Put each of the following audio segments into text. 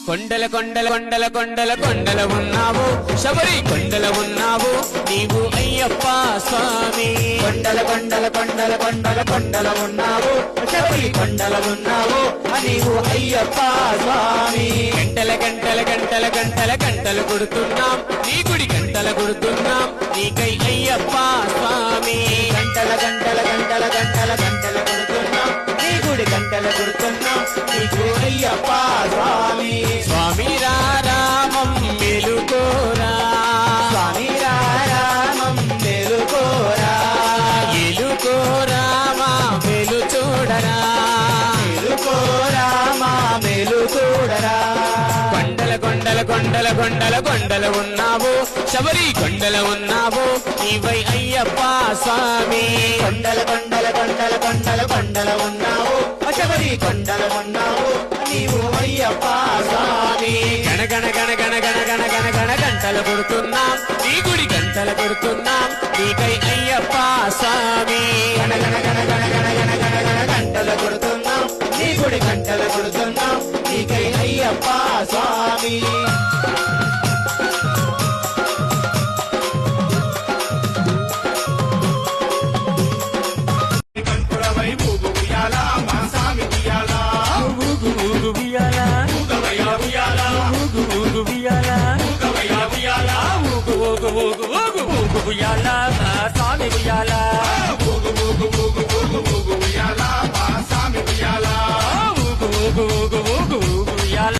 కొండల కొండల కొండల కొండల కొండల ఉన్నావు శబరి కొండల ఉన్నావు నీవు అయ్యప్ప స్వామి కొండల కొండల కొండల కొండల కొండల ఉన్నావు శబరి కొండల ఉన్నావు నీవు అయ్యప్ప స్వామి గంటల గంటల గంటల గంటల గంటలు కొడుతున్నాం నీ గుడి గంటల కొడుతున్నాం నీకై అయ్యప్ప స్వామి గంటల గంటల గంటల గంటల గంటలు కొడుతున్నాం నీ గుడి గంటలు కొడుతున్నాం నీకు అయ్యప్ప స్వామి స్వామి రామం మెలుకోరా స్వామి రామం మేలుకోరా ఎలుకోరా మా వెలు చూడరా మేలుకోరా మా మేలు చూడరా కొండల కొండల కొండల కొండల కొండల ఉన్నావు శబరి కొండల ఉన్నావు నీవై అయ్యప్ప స్వామి కొండల కొండల కొండల కొండల కొండల ఉన్నావు శబరి కొండల ఉన్నావు నీవు అయ్యప్ప స్వామి గణ గణ గణ గణ గణ గణ గణ గణ గంటలు కొడుతున్నాం నీ గుడి గంటలు కొడుతున్నాం నీకై అయ్యప్ప స్వామి గణ గణ గణ గణ గణ గణ గణ గణ గంటలు కొడుతున్నాం నీ గుడి గంటలు కొడుతున్నాం నీకై అయ్యప్ప స్వామి ఊగు ఊగు ఉయ్యాల ఊగు ఊగు ఉయ్యాల ఊగు ఊగు ఊగు ఊగు ఊగు ఉయ్యాల మా స్వామి ఉయ్యాల ఊగు ఊగు ఊగు ఊగు ఊగు ఉయ్యాల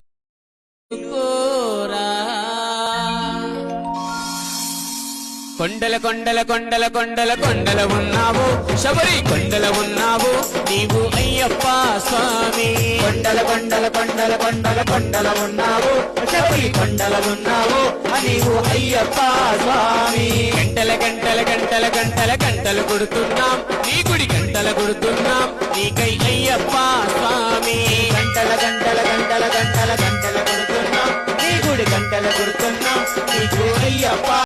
కొండల కొండల కొండల కొండల కొండల ఉన్నావు శబరి కొండల ఉన్నావు నీవు అయ్యప్ప స్వామి కొండల కొండల కొండల కొండల కొండల ఉన్నావు శబరి కొండల ఉన్నావు నీవు అయ్యప్ప స్వామి గంటల గంటల గంటల గంటల గంటలు కొడుతున్నాం నీ గుడి గంటల కొడుతున్నాం నీకై అయ్యప్ప స్వామి గంటల గంటల గంటల గంటల గంటల కొడుతున్నాం నీ గుడి గంటల కొడుతున్నాం నీకు అయ్యప్ప